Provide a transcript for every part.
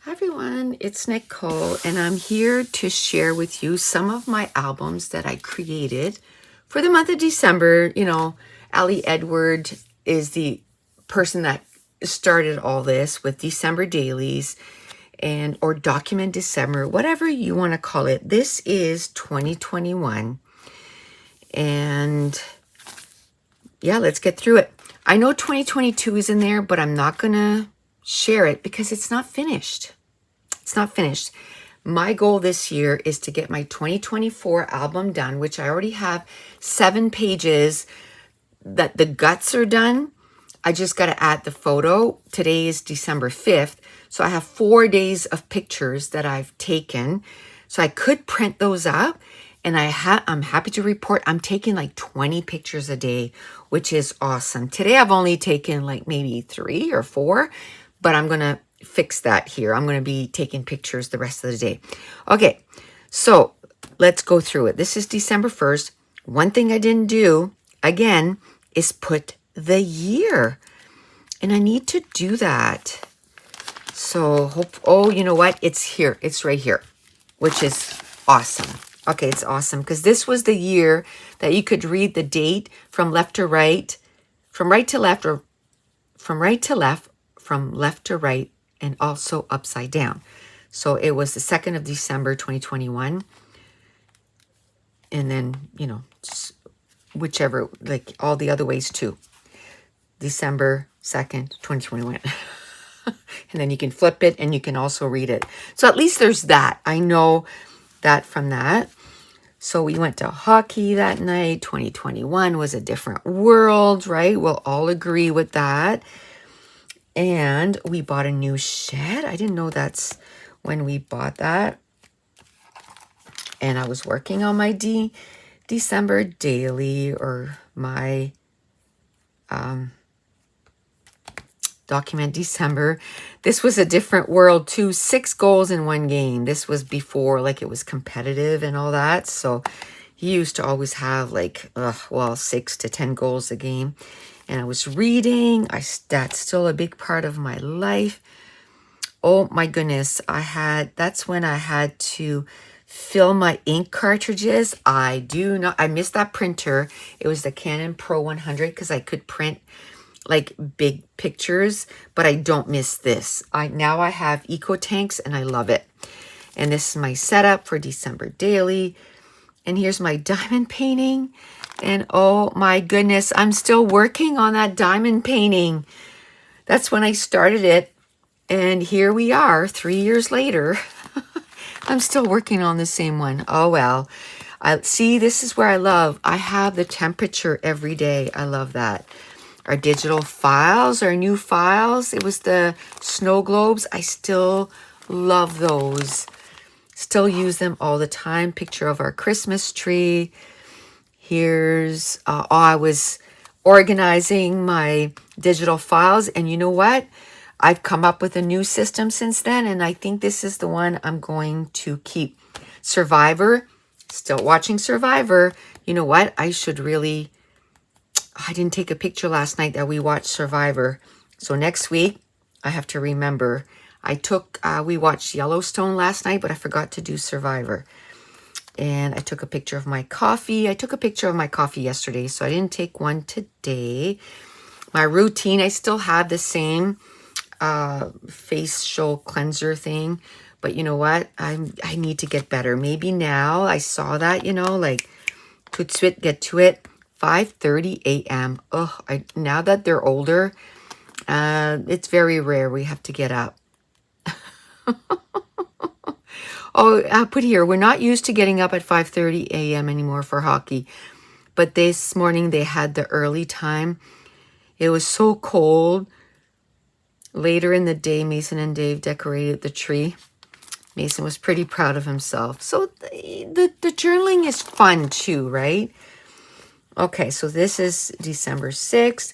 Hi everyone, it's Nicole, and I'm here to share with you some of my albums that I created for the month of December. You know, Ali Edward is the person that started all this with December dailies and or document December, whatever you want to call it. This is 2021, and yeah, let's get through it. I know 2022 is in there, but I'm not gonna share it because it's not finished. It's not finished. My goal this year is to get my 2024 album done, which I already have 7 pages that the guts are done. I just got to add the photo. Today is December 5th. So I have 4 days of pictures that I've taken. So I could print those up. And I'm happy to report I'm taking like 20 pictures a day, which is awesome. Today I've only taken like maybe 3 or 4, but I'm going to fix that here. I'm going to be taking pictures the rest of the day. Okay, so let's go through it. This is December 1st. One thing I didn't do, again, is put the year. And I need to do that. So, oh, you know what? It's here. It's right here, which is awesome. Okay, it's awesome because this was the year that you could read the date from left to right, from right to left, or from right to left, from left to right, and also upside down. So it was the 2nd of December, 2021. And then, you know, whichever, like all the other ways too. December 2nd, 2021. And then you can flip it and you can also read it. So at least there's that. I know that from that. So we went to hockey that night. 2021 was a different world, right? We'll all agree with that. And we bought a new shed. I didn't know that's when we bought that. And I was working on my December daily, or my document December. This was a different world too. 6 goals in one game. This was before like it was competitive and all that. So he used to always have like, 6 to 10 goals a game. And I was reading. That's still a big part of my life. Oh my goodness. That's when I had to fill my ink cartridges. I missed that printer. It was the Canon Pro 100 because I could print like big pictures, but I don't miss this. Now I have eco tanks and I love it. And this is my setup for December daily. And here's my diamond painting. And oh my goodness, I'm still working on that diamond painting. That's when I started it. And here we are 3 years later. I'm still working on the same one. Oh well. See, this is where I have the temperature every day. I love that. Our digital files, our new files. It was the snow globes. I still love those. Still use them all the time. Picture of our Christmas tree. Here's, I was organizing my digital files. And you know what? I've come up with a new system since then. And I think this is the one I'm going to keep. Survivor. Still watching Survivor. You know what? I didn't take a picture last night that we watched Survivor. So next week, I have to remember. We watched Yellowstone last night, but I forgot to do Survivor. And I took a picture of my coffee. I took a picture of my coffee yesterday, so I didn't take one today. My routine, I still have the same facial cleanser thing. But you know what? I need to get better. Maybe now I saw that, like, tout de suite, get to it. 5:30 a.m. Now that they're older, it's very rare we have to get up. I put here, we're not used to getting up at 5:30 a.m. anymore for hockey. But this morning they had the early time. It was so cold. Later in the day, Mason and Dave decorated the tree. Mason was pretty proud of himself. So the journaling is fun too, right? Okay, so this is December 6th.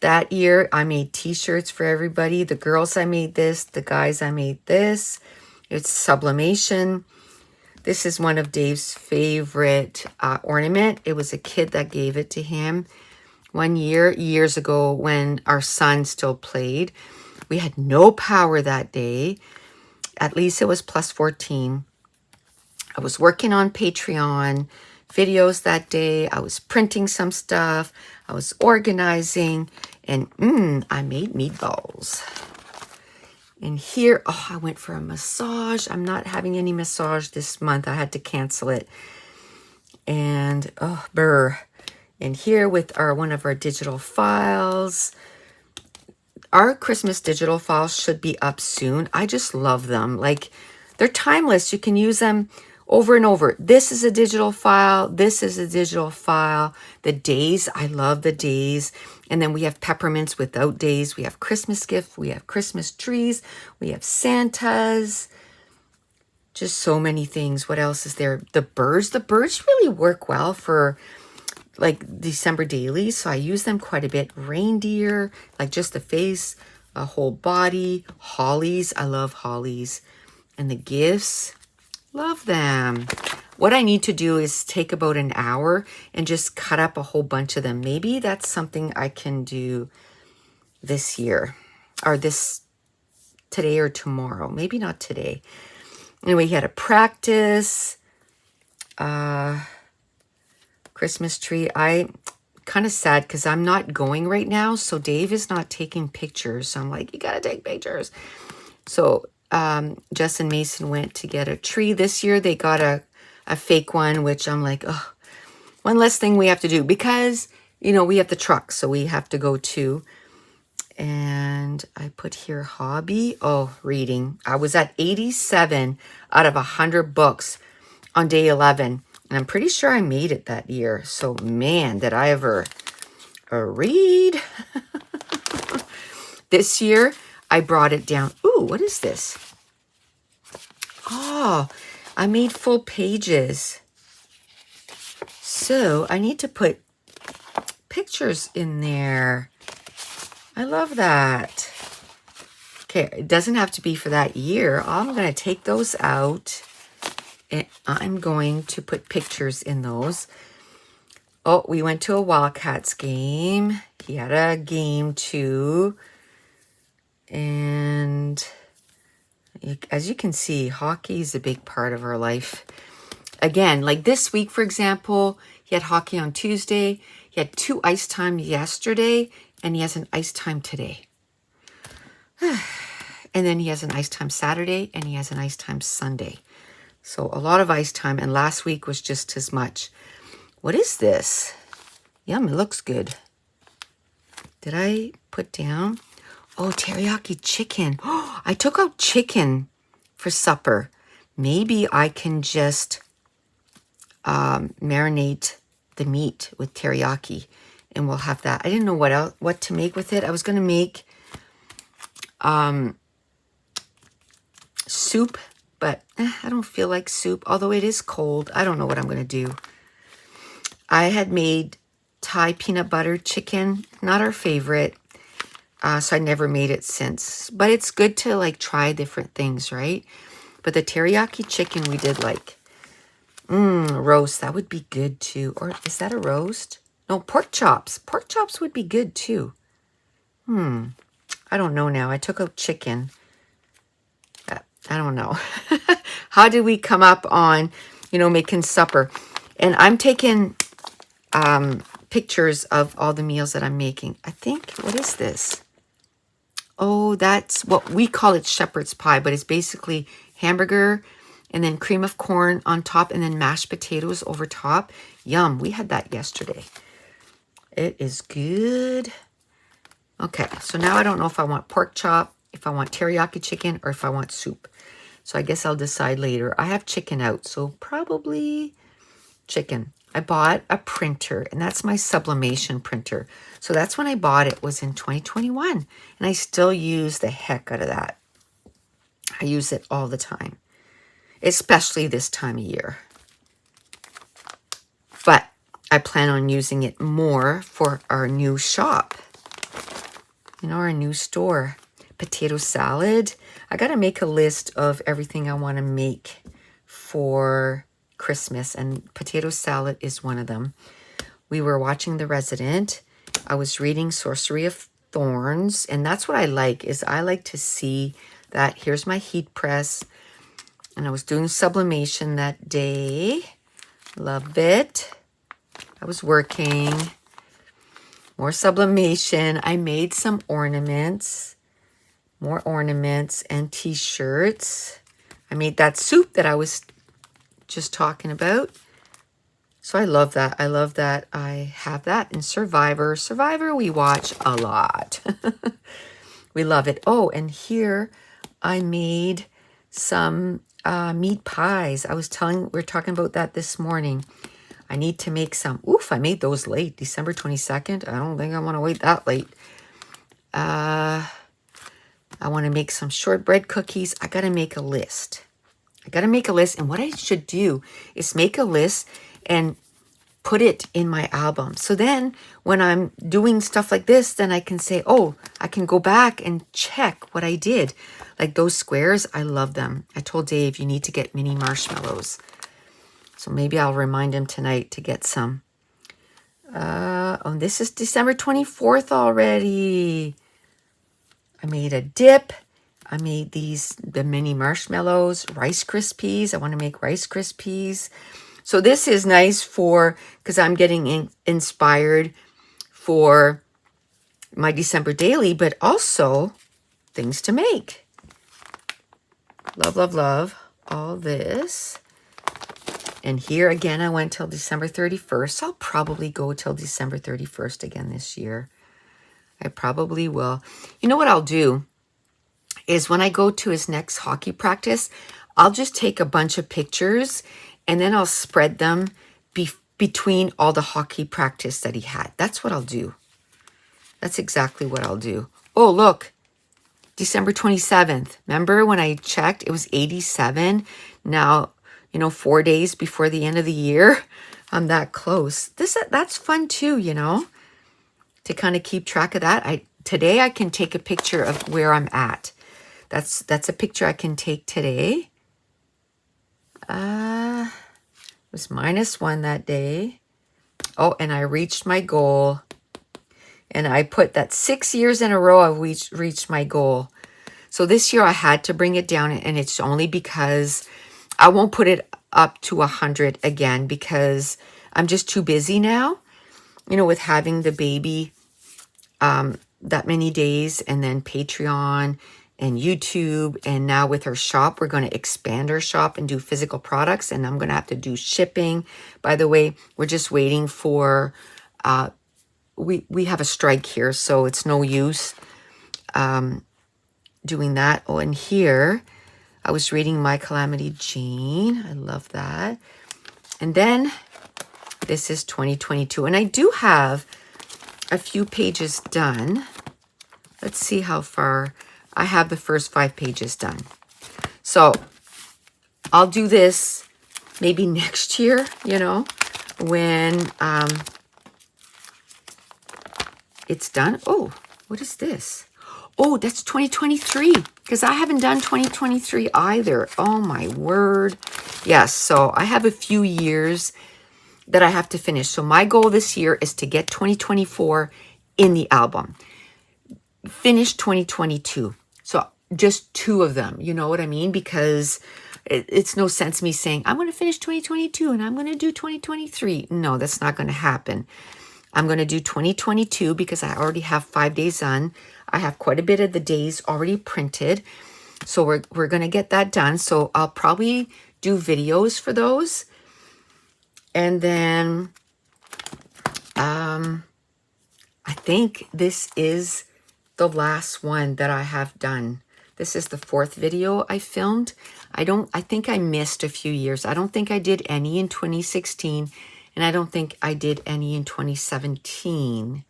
That year, I made t-shirts for everybody. The girls, I made this. The guys, I made this. It's sublimation. This is one of Dave's favorite ornament. It was a kid that gave it to him years ago when our son still played. We had no power that day. at least it was plus 14. I was working on Patreon videos that day. I was printing some stuff. I was organizing, and I made meatballs. And here, oh, I went for a massage. I'm not having any massage this month. I had to cancel it. And, oh, brr. And here with one of our digital files. Our Christmas digital files should be up soon. I just love them. Like, they're timeless. You can use them over and over. This is a digital file. This is a digital file. The days, I love the days. And then we have peppermints without days. We have Christmas gifts. We have Christmas trees. We have Santas. Just so many things. What else is there? The birds. The birds really work well for like December dailies, so I use them quite a bit. Reindeer, like just the face, a whole body. Hollies, I love hollies. And the gifts, love them. What I need to do is take about an hour and just cut up a whole bunch of them. Maybe that's something I can do this year, or this today or tomorrow. Maybe not today. Anyway, he had a practice. Christmas tree. I kind of sad because I'm not going right now, so Dave is not taking pictures. So I'm like, you gotta take pictures. So Jess and Mason went to get a tree this year. They got a fake one, which I'm like, oh, one less thing we have to do because, you know, we have the truck, so we have to go too. And I put here hobby. Oh, reading. I was at 87 out of 100 books on day 11. And I'm pretty sure I made it that year. So, man, did I ever read. This year, I brought it down. Ooh, what is this? Oh, I made full pages. So, I need to put pictures in there. I love that. Okay, it doesn't have to be for that year. I'm going to take those out. And I'm going to put pictures in those. Oh, we went to a Wildcats game. He had a game too. And as you can see, hockey is a big part of our life. Again, like this week, for example, he had hockey on Tuesday. He had 2 ice time yesterday, and he has an ice time today. And then he has an ice time Saturday, and he has an ice time Sunday. So a lot of ice time, and last week was just as much. What is this? Yum, it looks good. Did I put down? Oh, teriyaki chicken. Oh, I took out chicken for supper. Maybe I can just marinate the meat with teriyaki, and we'll have that. I didn't know what to make with it. I was going to make soup, but I don't feel like soup, although it is cold. I don't know what I'm going to do. I had made Thai peanut butter chicken, not our favorite, so I never made it since. But it's good to like try different things, right? But the teriyaki chicken we did like. Roast, that would be good too. Or is that a roast? No, pork chops. Pork chops would be good too. I don't know now. I took out chicken. I don't know. How did we come up on, making supper? And I'm taking pictures of all the meals that I'm making. I think, what is this? Oh, that's what we call it, shepherd's pie, but it's basically hamburger and then cream of corn on top and then mashed potatoes over top. Yum, we had that yesterday. It is good. Okay, so now I don't know if I want pork chop, if I want teriyaki chicken, or if I want soup. So I guess I'll decide later. I have chicken out, so probably chicken. I bought a printer, and that's my sublimation printer. So that's when I bought it, was in 2021. And I still use the heck out of that. I use it all the time, especially this time of year. But I plan on using it more for our new shop. Our new store. Potato salad. I got to make a list of everything I want to make for Christmas, and potato salad is one of them. We were watching The Resident. I was reading Sorcery of Thorns, and that's what I like, is I like to see that. Here's my heat press. And I was doing sublimation that day. Love it. I was working. More sublimation. I made some ornaments. More ornaments and t-shirts. I made that soup that I was just talking about. So I love that. I love that I have that in Survivor. Survivor we watch a lot. We love it. Oh, and here I made some meat pies. We're talking about that this morning. I need to make some. Oof, I made those late, December 22nd. I don't think I want to wait that late. I want to make some shortbread cookies. I got to make a list. And what I should do is make a list and put it in my album. So then when I'm doing stuff like this, then I can say, oh, I can go back and check what I did. Like those squares, I love them. I told Dave, you need to get mini marshmallows. So maybe I'll remind him tonight to get some. Oh, this is December 24th already. I made a dip. I made the mini marshmallows, Rice Krispies. I want to make Rice Krispies. So this is nice because I'm getting inspired for my December daily, but also things to make. Love, love, love all this. And here again, I went till December 31st. I'll probably go till December 31st again this year. I probably will. You know what I'll do is when I go to his next hockey practice, I'll just take a bunch of pictures and then I'll spread them between all the hockey practice that he had. That's what I'll do. That's exactly what I'll do. Oh, look, December 27th. Remember when I checked, it was 87. Now, 4 days before the end of the year, I'm that close. That's fun too, to kind of keep track of that. Today I can take a picture of where I'm at. That's a picture I can take today. It was -1 that day. Oh, and I reached my goal. And I put that 6 years in a row I've reached my goal. So this year I had to bring it down, and it's only because I won't put it up to 100 again because I'm just too busy now, with having the baby that many days, and then Patreon and YouTube, and now with our shop, we're going to expand our shop and do physical products, and I'm going to have to do shipping. By the way, we're just waiting for, we have a strike here, so it's no use doing that. Oh, and here, I was reading My Calamity Jane. I love that. And then, this is 2022, and I do have a few pages done. Let's see how far. I have the first 5 pages done. So I'll do this maybe next year, when it's done. Oh, what is this? Oh, that's 2023, because I haven't done 2023 either. Oh, my word. Yes, so I have a few years that I have to finish. So my goal this year is to get 2024 in the album. Finish 2022. So just 2 of them, you know what I mean? Because it's no sense me saying, I'm going to finish 2022 and I'm going to do 2023. No, that's not going to happen. I'm going to do 2022 because I already have 5 days on. I have quite a bit of the days already printed. So we're going to get that done. So I'll probably do videos for those. And then I think this is the last one that I have done. This is the 4th video I filmed. I think I missed a few years. I don't think I did any in 2016, and I don't think I did any in 2017.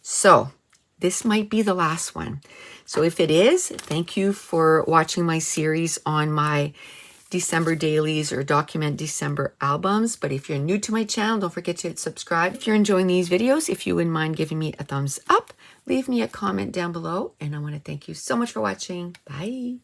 So this might be the last one. So if it is, thank you for watching my series on my December dailies or document December albums. But if you're new to my channel, don't forget to hit subscribe. If you're enjoying these videos, if you wouldn't mind giving me a thumbs up, leave me a comment down below. And I want to thank you so much for watching. Bye.